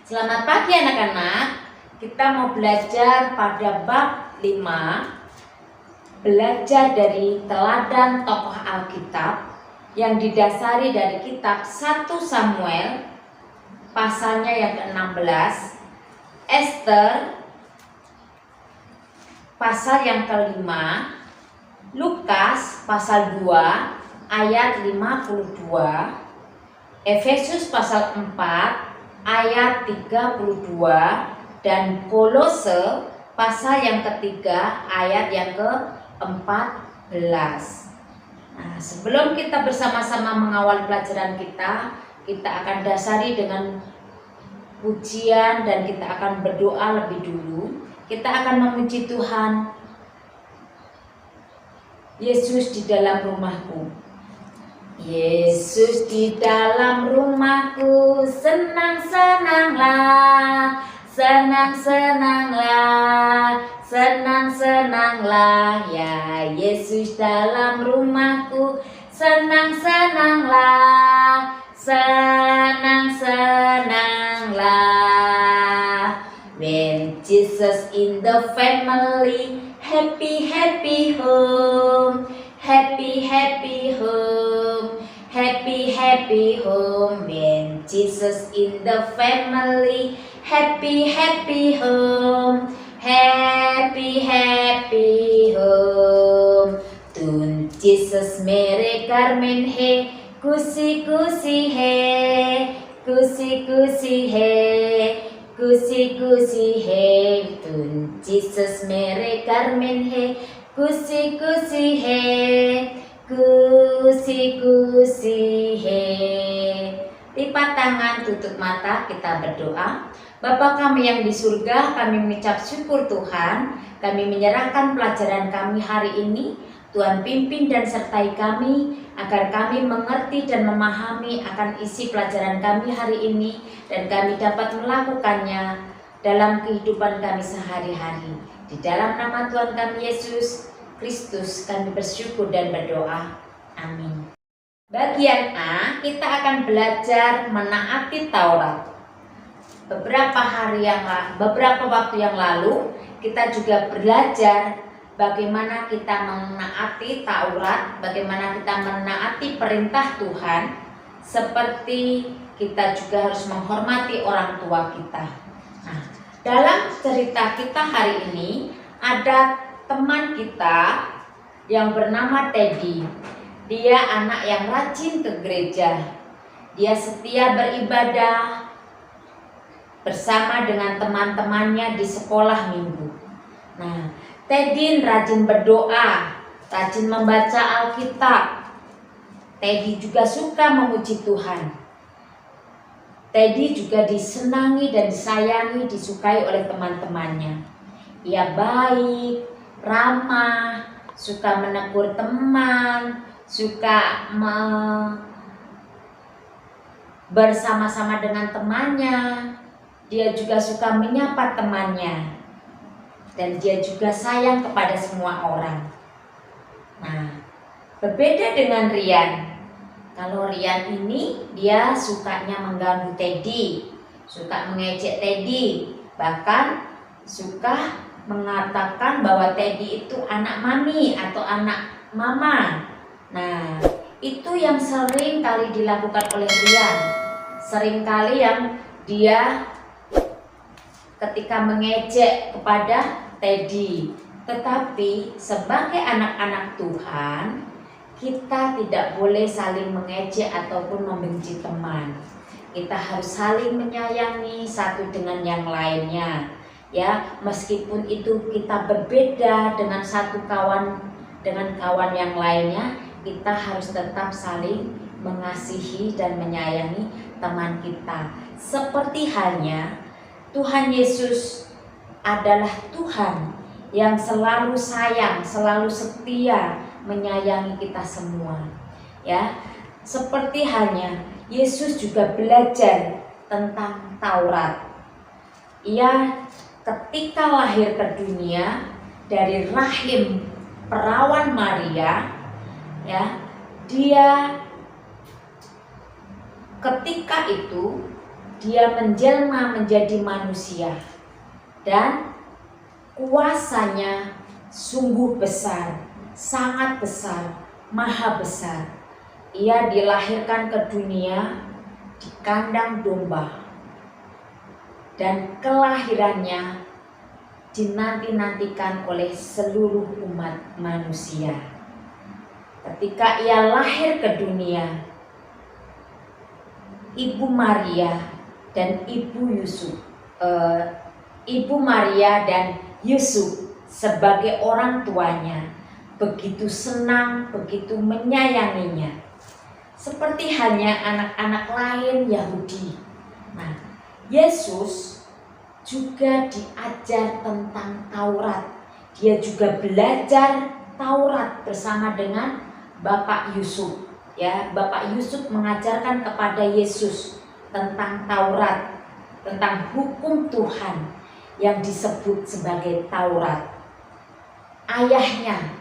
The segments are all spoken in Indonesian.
Selamat pagi anak-anak. Kita mau belajar pada bab 5. Belajar dari teladan tokoh Alkitab yang didasari dari kitab 1 Samuel pasalnya yang ke-16, Esther pasal yang ke-5, Lukas pasal 2 ayat 52, Efesus pasal 4 ayat 32 dan Kolose pasal yang ketiga ayat yang ke-14. Nah, sebelum kita bersama-sama mengawal pelajaran kita akan dasari dengan pujian dan kita akan berdoa lebih dulu. Kita akan memuji Tuhan. Yesus di dalam rumahku. Yesus di dalam rumahku, senang-senanglah, senang-senanglah, senang-senanglah, ya Yesus dalam rumahku, senang-senanglah, senang-senanglah. When Jesus in the family, happy, happy home, happy, happy home, happy, happy home. When Jesus in the family, happy, happy home, happy, happy home. Tun Jesus mere Carmen he, kusi kusi he, kusi kusi he, kusi kusi he. Tun Jesus mere Carmen he, kusi kusi he, kusi kusi he. Lipat tangan, tutup mata, kita berdoa. Bapa kami yang di surga, kami mengucap syukur Tuhan. Kami menyerahkan pelajaran kami hari ini. Tuhan pimpin dan sertai kami agar kami mengerti dan memahami akan isi pelajaran kami hari ini dan kami dapat melakukannya dalam kehidupan kami sehari-hari. Di dalam nama Tuhan kami Yesus Kristus kami bersyukur dan berdoa. Amin. Bagian A, kita akan belajar menaati Taurat. Beberapa waktu yang lalu kita juga belajar bagaimana kita menaati Taurat, bagaimana kita menaati perintah Tuhan, seperti kita juga harus menghormati orang tua kita. Nah, dalam cerita kita hari ini ada teman kita yang bernama Teddy. Dia anak yang rajin ke gereja. Dia setia beribadah bersama dengan teman-temannya di sekolah minggu. Nah, Teddy rajin berdoa, rajin membaca Alkitab. Teddy juga suka memuji Tuhan. Teddy juga disenangi dan disayangi, disukai oleh teman-temannya. Ia baik, ramah, suka menegur teman, suka bersama-sama dengan temannya. Dia juga suka menyapa temannya. Dan dia juga sayang kepada semua orang. Nah, berbeda dengan Rian. Kalau Rian ini dia sukanya mengganggu Teddy, suka mengejek Teddy, bahkan suka mengatakan bahwa Teddy itu anak mami atau anak mama. Nah, itu yang sering kali dilakukan oleh Rian. Sering kali yang dia ketika mengejek kepada Teddy. Tetapi sebagai anak-anak Tuhan, kita tidak boleh saling mengejek ataupun membenci teman. Kita harus saling menyayangi satu dengan yang lainnya. Ya, meskipun itu kita berbeda dengan kawan yang lainnya, kita harus tetap saling mengasihi dan menyayangi teman kita. Seperti halnya Tuhan Yesus adalah Tuhan yang selalu sayang, selalu setia menyayangi kita semua. Ya, seperti halnya Yesus juga belajar tentang Taurat. Ia ketika lahir ke dunia dari rahim perawan Maria, ya, dia ketika itu Dia menjelma menjadi manusia dan kuasanya sungguh besar, sangat besar, maha besar. Ia dilahirkan ke dunia di kandang domba dan kelahirannya dinanti-nantikan oleh seluruh umat manusia. Ketika ia lahir ke dunia, Ibu Maria dan Ibu Maria dan Yusuf sebagai orang tuanya begitu senang, begitu menyayanginya. Seperti halnya anak-anak lain Yahudi. Nah, Yesus juga diajar tentang Taurat. Dia juga belajar Taurat bersama dengan Bapak Yusuf. Ya, Bapak Yusuf mengajarkan kepada Yesus tentang Taurat, tentang hukum Tuhan yang disebut sebagai Taurat. Ayahnya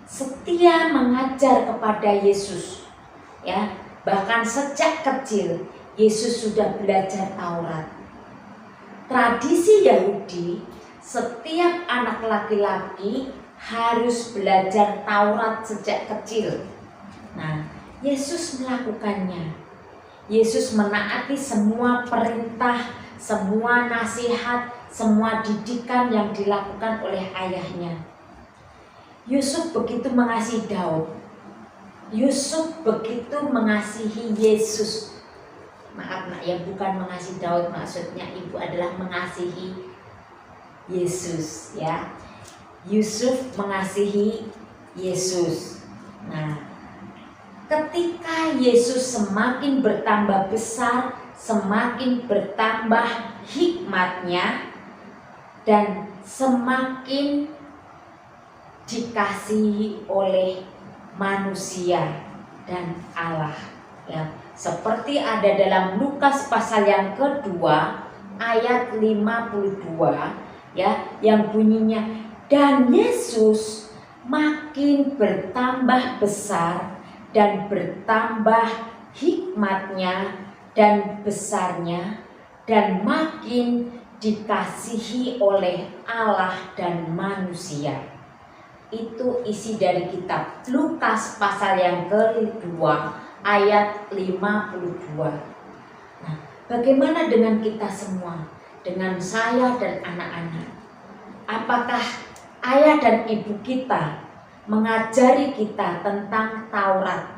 setia mengajar kepada Yesus. Ya, bahkan sejak kecil Yesus sudah belajar Taurat. Tradisi Yahudi, setiap anak laki-laki harus belajar Taurat sejak kecil. Nah, Yesus melakukannya. Yesus menaati semua perintah, semua nasihat, semua didikan yang dilakukan oleh ayahnya. Yusuf begitu mengasihi Daud. Yusuf begitu mengasihi Yesus. Maaf nak, ya bukan mengasihi Daud, maksudnya ibu adalah mengasihi Yesus, ya. Yusuf mengasihi Yesus. Nah, ketika Yesus semakin bertambah besar, semakin bertambah hikmatnya, dan semakin dikasihi oleh manusia dan Allah. Ya, seperti ada dalam Lukas pasal yang kedua ayat 52, ya, yang bunyinya, dan Yesus makin bertambah besar dan bertambah hikmatnya dan besarnya, dan makin dikasihi oleh Allah dan manusia. Itu isi dari kitab Lukas pasal yang kedua ayat 52. Nah, bagaimana dengan kita semua? Dengan saya dan anak-anak? Apakah ayah dan ibu kita mengajari kita tentang Taurat,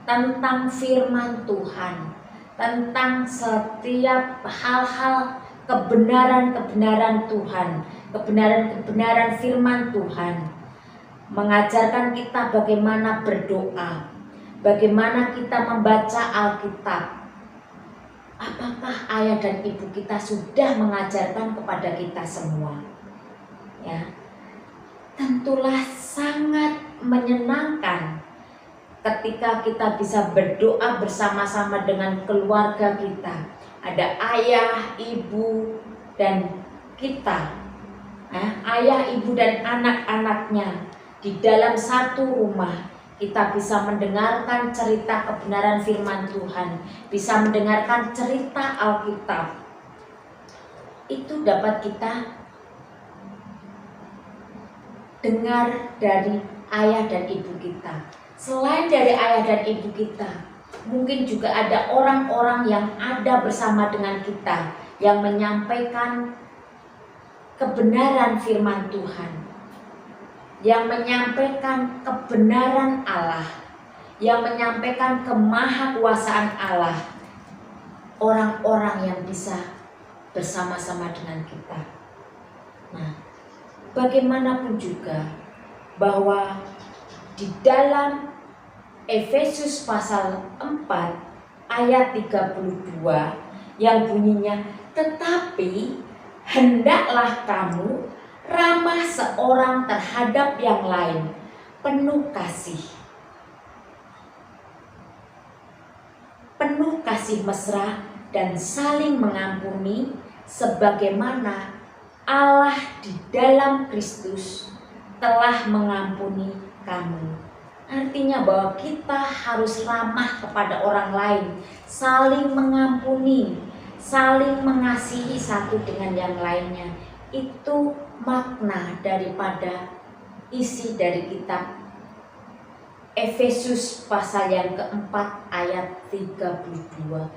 tentang firman Tuhan, tentang setiap hal-hal kebenaran-kebenaran Tuhan, kebenaran-kebenaran firman Tuhan, mengajarkan kita bagaimana berdoa, bagaimana kita membaca Alkitab? Apakah ayah dan ibu kita sudah mengajarkan kepada kita semua? Ya, tentulah sangat menyenangkan ketika kita bisa berdoa bersama-sama dengan keluarga kita. Ada ayah, ibu, dan kita, ayah, ibu, dan anak-anaknya di dalam satu rumah. Kita bisa mendengarkan cerita kebenaran firman Tuhan, bisa mendengarkan cerita Alkitab. Itu dapat kita dengar dari ayah dan ibu kita. Selain dari ayah dan ibu kita, mungkin juga ada orang-orang yang ada bersama dengan kita yang menyampaikan kebenaran firman Tuhan, yang menyampaikan kebenaran Allah, yang menyampaikan kemahakuasaan Allah. Orang-orang yang bisa bersama-sama dengan kita. Nah, bagaimanapun juga bahwa di dalam Efesus pasal 4 ayat 32 yang bunyinya, tetapi hendaklah kamu ramah seorang terhadap yang lain, penuh kasih mesra dan saling mengampuni, sebagaimana Allah di dalam Kristus telah mengampuni kamu. Artinya bahwa kita harus ramah kepada orang lain, saling mengampuni, saling mengasihi satu dengan yang lainnya. Itu makna daripada isi dari kitab Efesus pasal yang keempat ayat 32,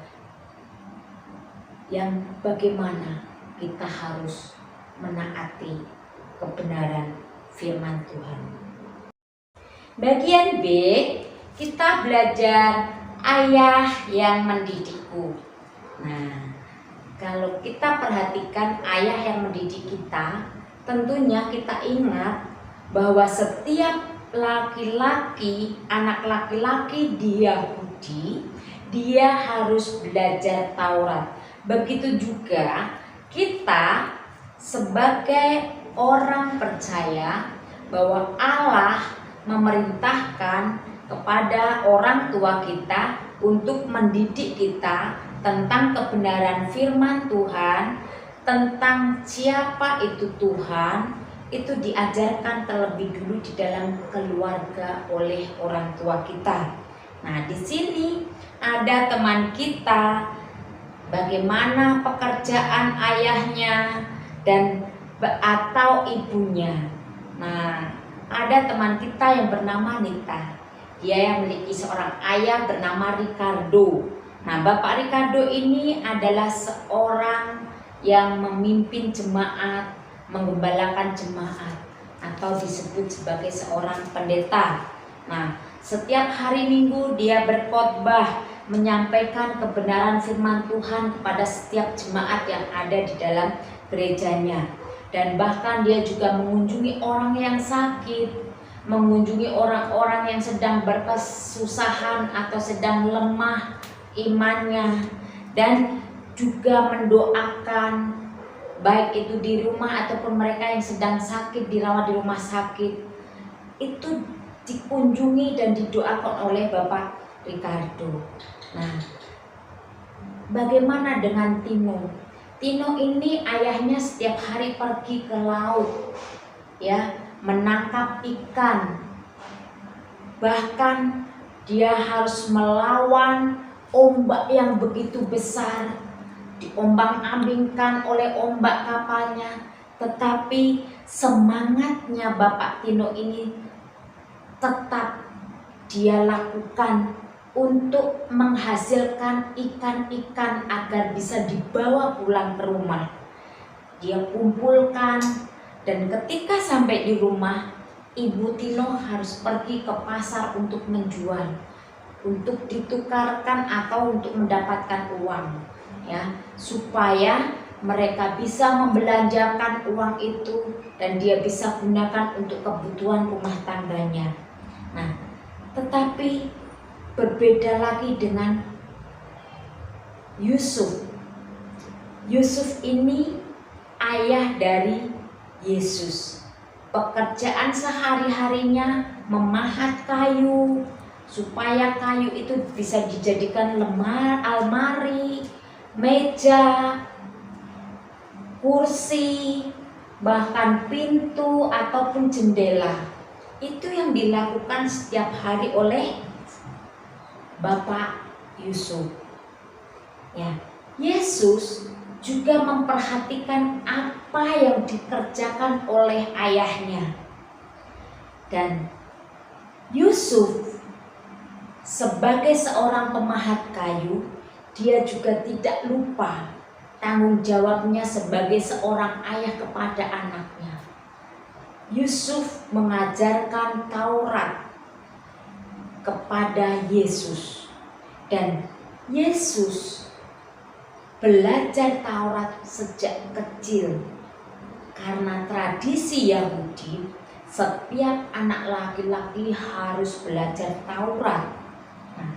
yang bagaimana kita harus menaati kebenaran firman Tuhan. Bagian B, kita belajar ayah yang mendidikku. Nah, kalau kita perhatikan ayah yang mendidik kita, tentunya kita ingat bahwa setiap laki-laki, anak laki-laki di Yahudi, dia harus belajar Taurat. Begitu juga kita sebagai orang percaya bahwa Allah memerintahkan kepada orang tua kita untuk mendidik kita tentang kebenaran firman Tuhan, tentang siapa itu Tuhan. Itu diajarkan terlebih dulu di dalam keluarga oleh orang tua kita. Nah, di sini ada teman kita, bagaimana pekerjaan ayahnya dan atau ibunya. Nah, ada teman kita yang bernama Nita. Dia yang memiliki seorang ayah bernama Ricardo. Nah, Bapak Ricardo ini adalah seorang yang memimpin jemaat, menggembalakan jemaat, atau disebut sebagai seorang pendeta. Nah, setiap hari Minggu dia berkhotbah, menyampaikan kebenaran firman Tuhan kepada setiap jemaat yang ada di dalam gerejanya. Dan bahkan dia juga mengunjungi orang yang sakit, mengunjungi orang-orang yang sedang berkesusahan atau sedang lemah imannya, dan juga mendoakan baik itu di rumah ataupun mereka yang sedang sakit dirawat di rumah sakit. Itu dikunjungi dan didoakan oleh Bapak Ricardo. Nah, bagaimana dengan Tino? Tino ini ayahnya setiap hari pergi ke laut, ya, menangkap ikan. Bahkan dia harus melawan ombak yang begitu besar, diombang-ambingkan oleh ombak kapalnya, tetapi semangatnya Bapak Tino ini tetap dia lakukan untuk menghasilkan ikan-ikan agar bisa dibawa pulang ke rumah. Dia kumpulkan, dan ketika sampai di rumah, Ibu Tino harus pergi ke pasar untuk menjual, untuk ditukarkan atau untuk mendapatkan uang, ya, supaya mereka bisa membelanjakan uang itu dan dia bisa gunakan untuk kebutuhan rumah tangganya. Nah, tetapi berbeda lagi dengan Yusuf. Yusuf ini ayah dari Yesus. Pekerjaan sehari-harinya memahat kayu supaya kayu itu bisa dijadikan almari, meja, kursi, bahkan pintu ataupun jendela. Itu yang dilakukan setiap hari oleh Bapak Yusuf. Ya, Yesus juga memperhatikan apa yang dikerjakan oleh ayahnya. Dan Yusuf sebagai seorang pemahat kayu, dia juga tidak lupa tanggung jawabnya sebagai seorang ayah kepada anaknya. Yusuf mengajarkan Taurat kepada Yesus, dan Yesus belajar Taurat sejak kecil. Karena tradisi Yahudi, setiap anak laki-laki harus belajar Taurat. Nah,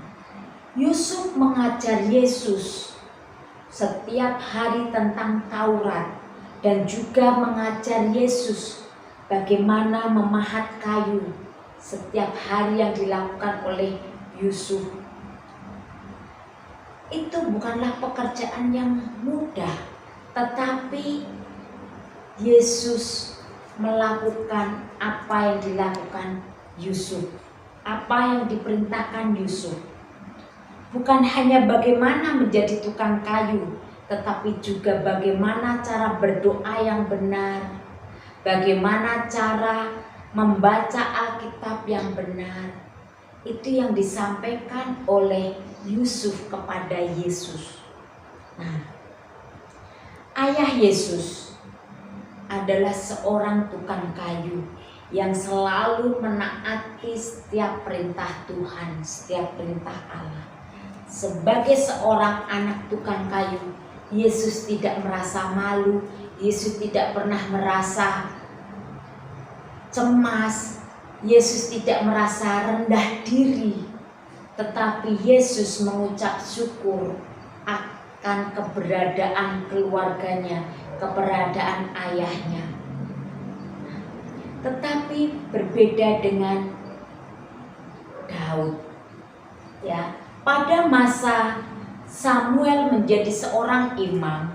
Yusuf mengajar Yesus setiap hari tentang Taurat, dan juga mengajar Yesus bagaimana memahat kayu setiap hari yang dilakukan oleh Yusuf. Itu bukanlah pekerjaan yang mudah, tetapi Yesus melakukan apa yang dilakukan Yusuf, apa yang diperintahkan Yusuf. Bukan hanya bagaimana menjadi tukang kayu, tetapi juga bagaimana cara berdoa yang benar, bagaimana cara membaca Alkitab yang benar. Itu yang disampaikan oleh Yusuf kepada Yesus. Nah, ayah Yesus adalah seorang tukang kayu yang selalu menaati setiap perintah Tuhan, setiap perintah Allah. Sebagai seorang anak tukang kayu, Yesus tidak merasa malu, Yesus tidak pernah merasa cemas, Yesus tidak merasa rendah diri, tetapi Yesus mengucap syukur akan keberadaan keluarganya, keberadaan ayahnya. Tetapi berbeda dengan Daud, ya. Pada masa Samuel menjadi seorang imam,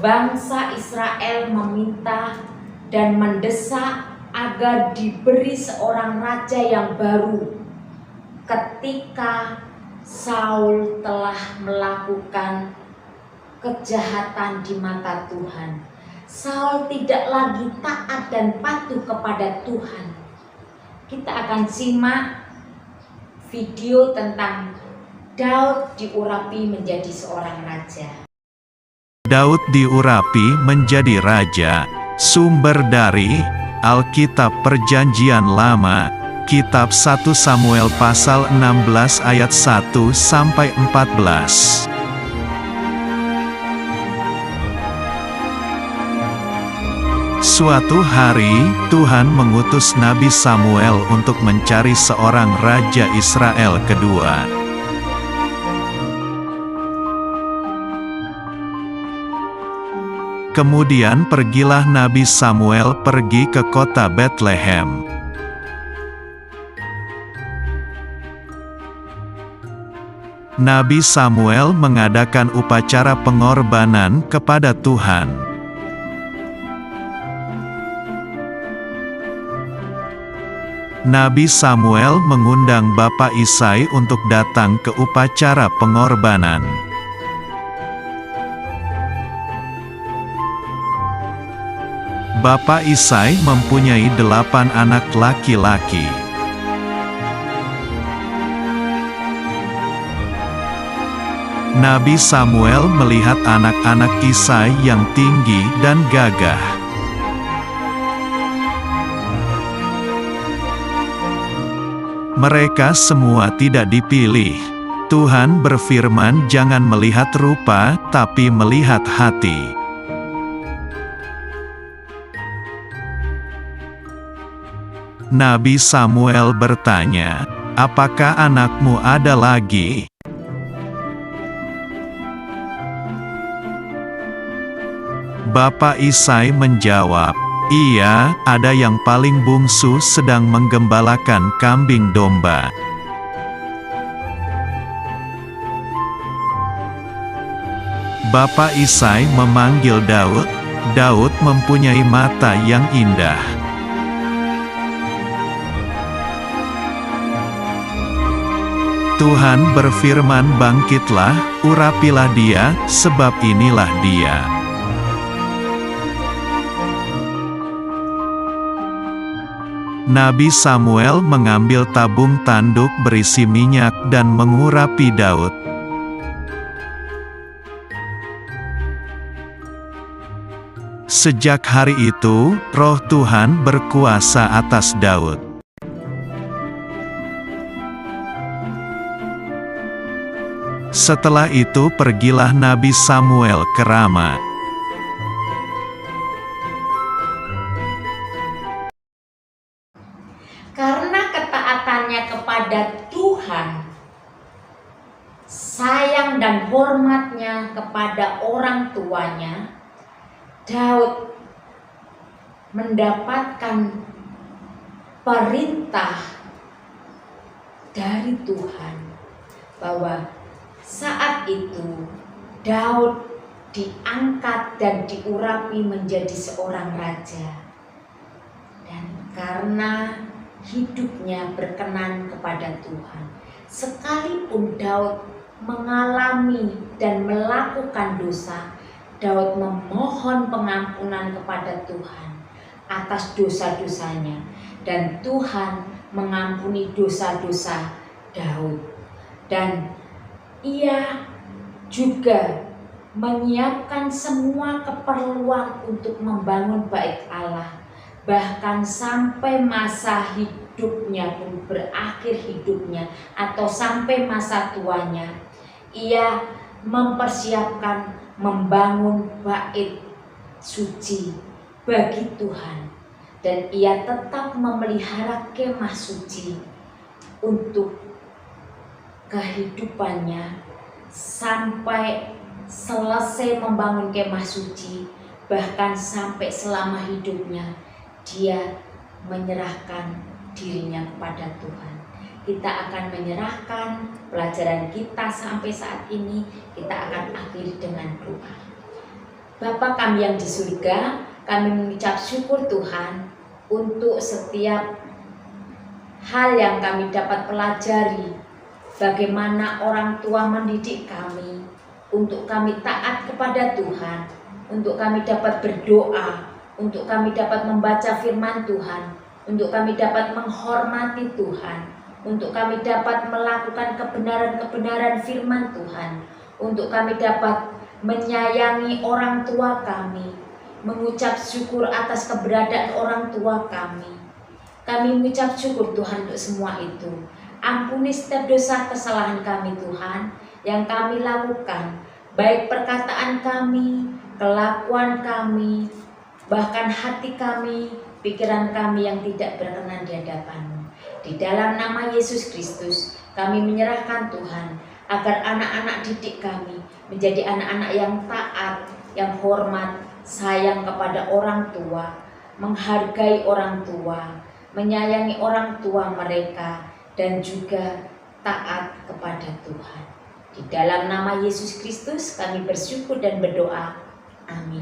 bangsa Israel meminta dan mendesak agar diberi seorang raja yang baru ketika Saul telah melakukan kejahatan di mata Tuhan. Saul tidak lagi taat dan patuh kepada Tuhan. Kita akan simak video tentang Daud diurapi menjadi seorang raja. Daud diurapi menjadi raja. Sumber dari Alkitab Perjanjian Lama, Kitab 1 Samuel pasal 16 ayat 1 sampai 14. Suatu hari, Tuhan mengutus Nabi Samuel untuk mencari seorang raja Israel kedua. Kemudian pergilah Nabi Samuel pergi ke kota Betlehem. Nabi Samuel mengadakan upacara pengorbanan kepada Tuhan. Nabi Samuel mengundang Bapak Isai untuk datang ke upacara pengorbanan. Bapak Isai mempunyai 8 anak laki-laki. Nabi Samuel melihat anak-anak Isai yang tinggi dan gagah. Mereka semua tidak dipilih. Tuhan berfirman, "Jangan melihat rupa, tapi melihat hati." Nabi Samuel bertanya, "Apakah anakmu ada lagi?" Bapak Isai menjawab, "Iya, ada yang paling bungsu sedang menggembalakan kambing domba." Bapak Isai memanggil Daud. Daud mempunyai mata yang indah. Tuhan berfirman, "Bangkitlah, urapilah dia, sebab inilah dia." Nabi Samuel mengambil tabung tanduk berisi minyak dan mengurapi Daud. Sejak hari itu, Roh Tuhan berkuasa atas Daud. Setelah itu pergilah Nabi Samuel ke Rama. Karena ketaatannya kepada Tuhan, sayang dan hormatnya kepada orang tuanya, Daud mendapatkan perintah dari Tuhan bahwa saat itu Daud diangkat dan diurapi menjadi seorang raja. Dan karena hidupnya berkenan kepada Tuhan, sekalipun Daud mengalami dan melakukan dosa, Daud memohon pengampunan kepada Tuhan atas dosa-dosanya, dan Tuhan mengampuni dosa-dosa Daud. Dan ia juga menyiapkan semua keperluan untuk membangun bait Allah, bahkan sampai masa hidupnya pun, berakhir hidupnya atau sampai masa tuanya, ia mempersiapkan membangun bait suci bagi Tuhan, dan ia tetap memelihara kemah suci untuk kehidupannya sampai selesai membangun kemah suci. Bahkan sampai selama hidupnya dia menyerahkan dirinya kepada Tuhan. Kita akan menyerahkan pelajaran kita sampai saat ini, kita akan akhiri dengan doa. Bapa kami yang di surga, kami mengucap syukur Tuhan untuk setiap hal yang kami dapat pelajari, bagaimana orang tua mendidik kami untuk kami taat kepada Tuhan, untuk kami dapat berdoa, untuk kami dapat membaca firman Tuhan, untuk kami dapat menghormati Tuhan, untuk kami dapat melakukan kebenaran-kebenaran firman Tuhan, untuk kami dapat menyayangi orang tua kami, mengucap syukur atas keberadaan orang tua kami. Kami mengucap syukur Tuhan untuk semua itu. Ampuni setiap dosa kesalahan kami Tuhan yang kami lakukan, baik perkataan kami, kelakuan kami, bahkan hati kami, pikiran kami yang tidak berkenan di hadapan-Mu. Di dalam nama Yesus Kristus kami menyerahkan Tuhan, agar anak-anak didik kami menjadi anak-anak yang taat, yang hormat, sayang kepada orang tua, menghargai orang tua, menyayangi orang tua mereka, dan juga taat kepada Tuhan. Di dalam nama Yesus Kristus kami bersyukur dan berdoa. Amin.